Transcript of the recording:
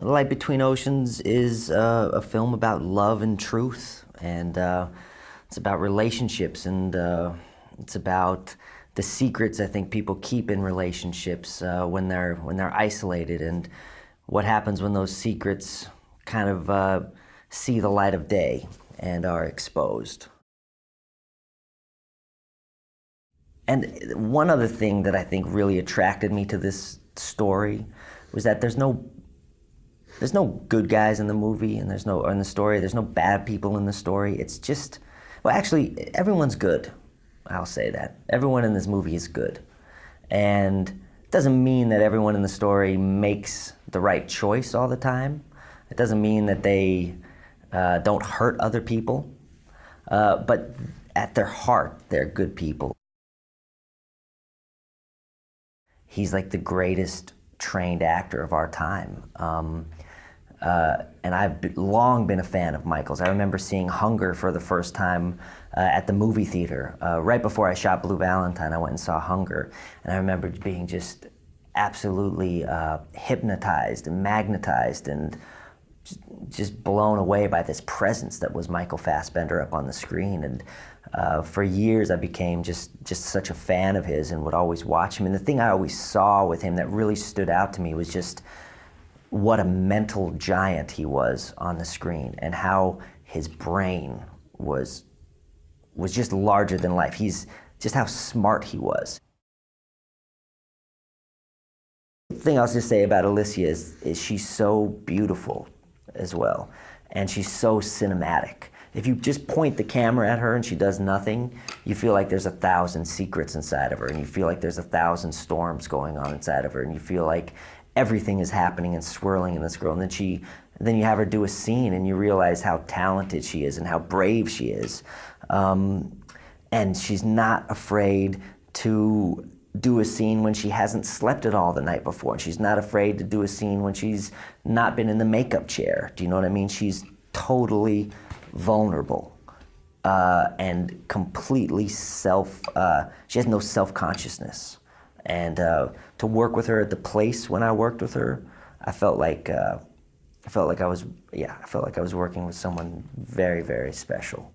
Light Between Oceans is a film about love and truth, and it's about relationships, and it's about the secrets I think people keep in relationships when they're isolated, and what happens when those secrets kind of see the light of day and are exposed. And one other thing that I think really attracted me to this story was that there's no good guys in the movie, and in the story, there's no bad people in the story. It's just, well, actually, everyone's good. I'll say that. Everyone in this movie is good. And it doesn't mean that everyone in the story makes the right choice all the time. It doesn't mean that they don't hurt other people. But at their heart, they're good people. He's like the greatest trained actor of our time. And I've long been a fan of Michael's. I remember seeing Hunger for the first time at the movie theater. Right before I shot Blue Valentine, I went and saw Hunger. And I remember being just absolutely hypnotized and magnetized and just blown away by this presence that was Michael Fassbender up on the screen. And for years I became just such a fan of his and would always watch him. And the thing I always saw with him that really stood out to me was just what a mental giant he was on the screen, and how his brain was just larger than life. Just how smart he was. The thing I'll just say about Alicia is she's so beautiful as well, and she's so cinematic. If you just point the camera at her and she does nothing, you feel like there's 1,000 secrets inside of her, and you feel like there's 1,000 storms going on inside of her, and you feel like everything is happening and swirling in this girl. And then you have her do a scene and you realize how talented she is and how brave she is. And she's not afraid to do a scene when she hasn't slept at all the night before. She's not afraid to do a scene when she's not been in the makeup chair. Do you know what I mean? She's totally vulnerable and completely she has no self-consciousness. And to work with her at the place when I worked with her, I felt like I was working with someone very, very special.